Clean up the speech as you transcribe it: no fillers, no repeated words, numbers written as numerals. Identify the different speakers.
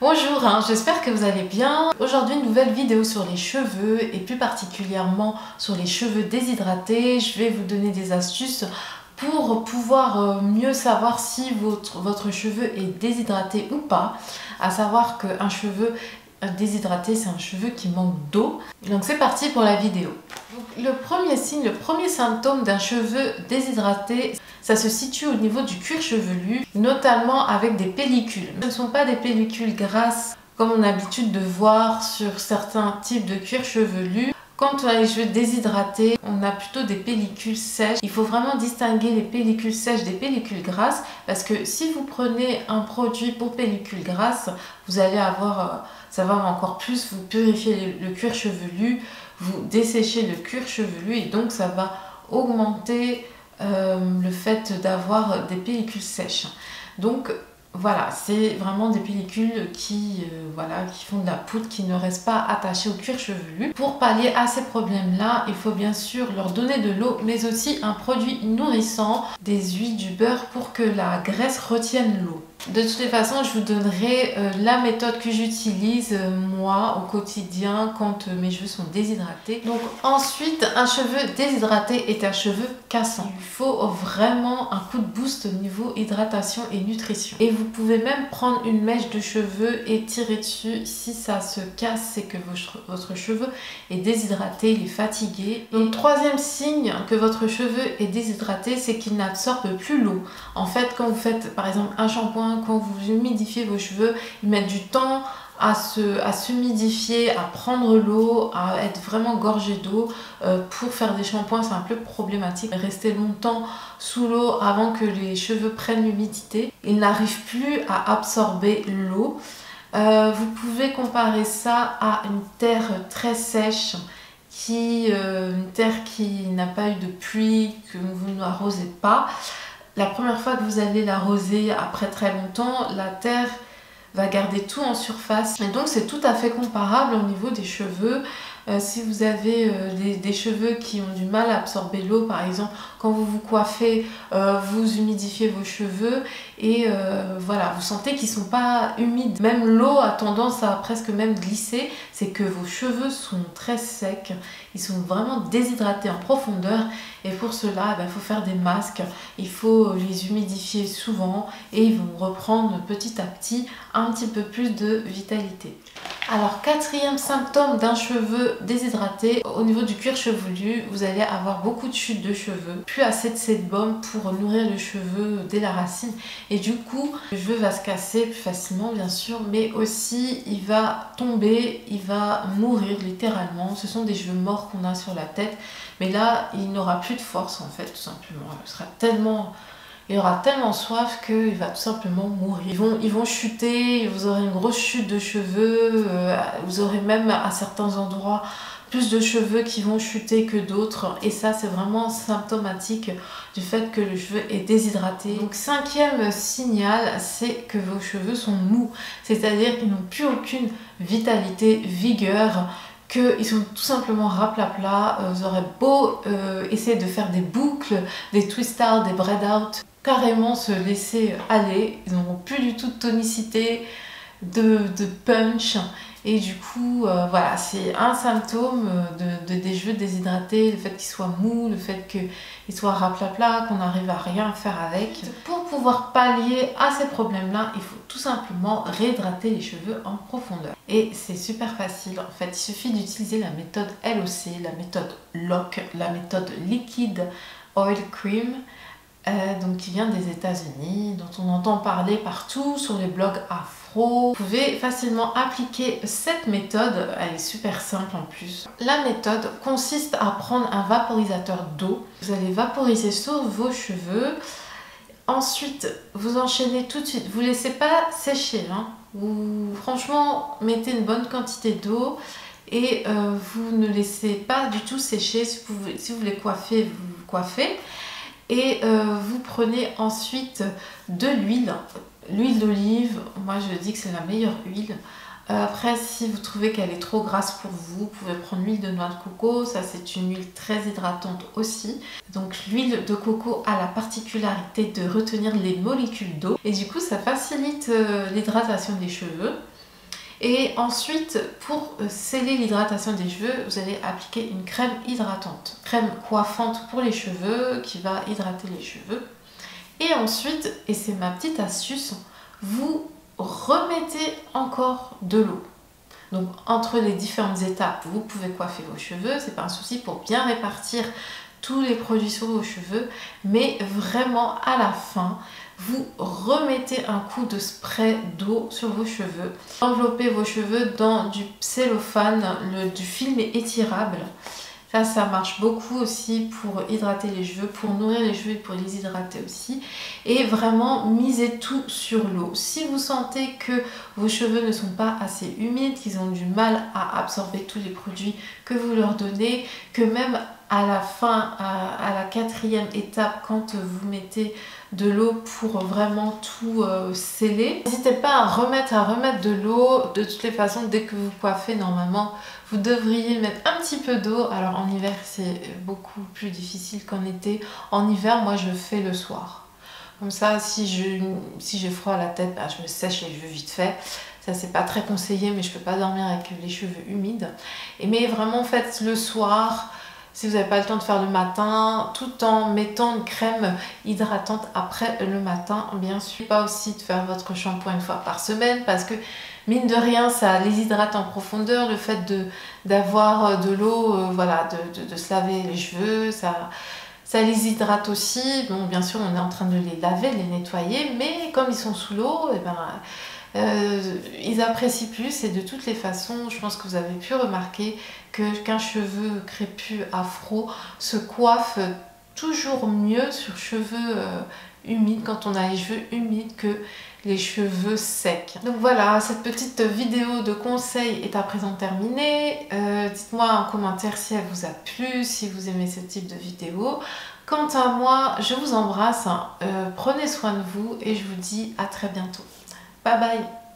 Speaker 1: Bonjour, j'espère que vous allez bien. Aujourd'hui, une nouvelle vidéo sur les cheveux et plus particulièrement sur les cheveux déshydratés. Je vais vous donner des astuces pour pouvoir mieux savoir si votre cheveu est déshydraté ou pas. À savoir qu'un cheveu déshydraté, c'est un cheveu qui manque d'eau. Donc c'est parti pour la vidéo. Donc, le premier signe, le premier symptôme d'un cheveu déshydraté, ça se situe au niveau du cuir chevelu, notamment avec des pellicules. Ce ne sont pas des pellicules grasses comme on a l'habitude de voir sur certains types de cuir chevelu. Quand on a les cheveux déshydratés, on a plutôt des pellicules sèches. Il faut vraiment distinguer les pellicules sèches des pellicules grasses parce que si vous prenez un produit pour pellicules grasses, vous allez avoir, ça va encore plus vous purifier le cuir chevelu, vous dessécher le cuir chevelu et donc ça va augmenter le fait d'avoir des pellicules sèches. Donc voilà, c'est vraiment des pellicules qui font de la poudre, qui ne restent pas attachées au cuir chevelu. Pour pallier à ces problèmes-là, il faut bien sûr leur donner de l'eau, mais aussi un produit nourrissant, des huiles, du beurre pour que la graisse retienne l'eau. De toutes les façons, je vous donnerai la méthode que j'utilise moi au quotidien quand mes cheveux sont déshydratés. Donc ensuite, un cheveu déshydraté est un cheveu cassant. Il faut vraiment un coup de boost au niveau hydratation et nutrition. Et vous pouvez même prendre une mèche de cheveux et tirer dessus. Si ça se casse, c'est que votre cheveu est déshydraté, il est fatigué. Donc troisième signe que votre cheveu est déshydraté, c'est qu'il n'absorbe plus l'eau. En fait, quand vous faites par exemple un shampoing, quand vous humidifiez vos cheveux, ils mettent du temps à s'humidifier, à prendre l'eau, à être vraiment gorgés d'eau. Pour faire des shampoings, c'est un peu problématique. Rester longtemps sous l'eau avant que les cheveux prennent l'humidité. Ils n'arrivent plus à absorber l'eau. Vous pouvez comparer ça à une terre très sèche, une terre qui n'a pas eu de pluie, que vous n'arrosez pas. La première fois que vous allez l'arroser après très longtemps, la terre va garder tout en surface. Et donc c'est tout à fait comparable au niveau des cheveux. Si vous avez des cheveux qui ont du mal à absorber l'eau, par exemple, quand vous vous coiffez, vous humidifiez vos cheveux et voilà, vous sentez qu'ils ne sont pas humides. Même l'eau a tendance à presque même glisser, c'est que vos cheveux sont très secs, ils sont vraiment déshydratés en profondeur et pour cela, il faut faire des masques, il faut les humidifier souvent et ils vont reprendre petit à petit un petit peu plus de vitalité. Alors quatrième symptôme d'un cheveu déshydraté, au niveau du cuir chevelu, vous allez avoir beaucoup de chutes de cheveux, plus assez de sébum pour nourrir le cheveu dès la racine et du coup le cheveu va se casser plus facilement bien sûr, mais aussi il va tomber, il va mourir littéralement. Ce sont des cheveux morts qu'on a sur la tête, mais là il n'aura plus de force en fait, tout simplement. Il aura tellement soif qu'il va tout simplement mourir. Ils vont chuter, vous aurez une grosse chute de cheveux, vous aurez même à certains endroits plus de cheveux qui vont chuter que d'autres. Et ça, c'est vraiment symptomatique du fait que le cheveu est déshydraté. Donc cinquième signal, c'est que vos cheveux sont mous. C'est-à-dire qu'ils n'ont plus aucune vitalité, vigueur, qu'ils sont tout simplement raplapla. Vous aurez beau essayer de faire des boucles, des twist out, des braid out, carrément se laisser aller, ils n'auront plus du tout de tonicité, de punch et du coup voilà, c'est un symptôme des cheveux déshydratés, le fait qu'ils soient mous, le fait qu'ils soient raplapla, qu'on n'arrive à rien faire avec. Pour pouvoir pallier à ces problèmes là, il faut tout simplement réhydrater les cheveux en profondeur et c'est super facile en fait. Il suffit d'utiliser la méthode LOC, la méthode LOC, la méthode Liquid Oil Cream, donc qui vient des États-Unis, dont on entend parler partout sur les blogs afro. Vous pouvez facilement appliquer cette méthode, elle est super simple en plus. La méthode consiste à prendre un vaporisateur d'eau, vous allez vaporiser sur vos cheveux, ensuite vous enchaînez tout de suite, vous ne laissez pas sécher, vous franchement mettez une bonne quantité d'eau et vous ne laissez pas du tout sécher. Si vous voulez coiffer, vous coiffez. Et vous prenez ensuite de l'huile d'olive. Moi je dis que c'est la meilleure huile. Après, si vous trouvez qu'elle est trop grasse pour vous, vous pouvez prendre l'huile de noix de coco. Ça, c'est une huile très hydratante aussi. Donc l'huile de coco a la particularité de retenir les molécules d'eau et du coup ça facilite l'hydratation des cheveux. Et ensuite, pour sceller l'hydratation des cheveux, vous allez appliquer une crème hydratante. Crème coiffante pour les cheveux qui va hydrater les cheveux. Et ensuite, et c'est ma petite astuce, vous remettez encore de l'eau. Donc entre les différentes étapes, vous pouvez coiffer vos cheveux, c'est pas un souci pour bien répartir tous les produits sur vos cheveux, mais vraiment à la fin, vous remettez un coup de spray d'eau sur vos cheveux. Enveloppez vos cheveux dans du cellophane, du film étirable. Ça marche beaucoup aussi pour hydrater les cheveux, pour nourrir les cheveux et pour les hydrater aussi. Et vraiment, misez tout sur l'eau. Si vous sentez que vos cheveux ne sont pas assez humides, qu'ils ont du mal à absorber tous les produits que vous leur donnez, que même à la fin, à la 4e étape, quand vous mettez de l'eau pour vraiment tout sceller, n'hésitez pas à remettre de l'eau. De toutes les façons, dès que vous coiffez, normalement, vous devriez mettre un petit peu d'eau. Alors en hiver, c'est beaucoup plus difficile qu'en été. En hiver, moi, je fais le soir. Comme ça, si j'ai froid à la tête, bah, je me sèche les cheveux vite fait. Ça, c'est pas très conseillé, mais je peux pas dormir avec les cheveux humides. Mais vraiment, faites le soir. Si vous n'avez pas le temps de faire le matin, tout en mettant une crème hydratante après le matin, bien sûr. Pas aussi de faire votre shampoing une fois par semaine parce que mine de rien, ça les hydrate en profondeur. Le fait d'avoir de l'eau, voilà, de se laver les cheveux, ça les hydrate aussi. Bon, bien sûr, on est en train de les laver, de les nettoyer, mais comme ils sont sous l'eau, et ben, ils apprécient plus. Et de toutes les façons, je pense que vous avez pu remarquer qu'un cheveu crépus afro se coiffe toujours mieux sur cheveux humides, quand on a les cheveux humides, que les cheveux secs. Donc voilà, cette petite vidéo de conseils est à présent terminée. Dites-moi en commentaire si elle vous a plu, si vous aimez ce type de vidéo. Quant à moi, je vous embrasse, prenez soin de vous et je vous dis à très bientôt. Bye bye.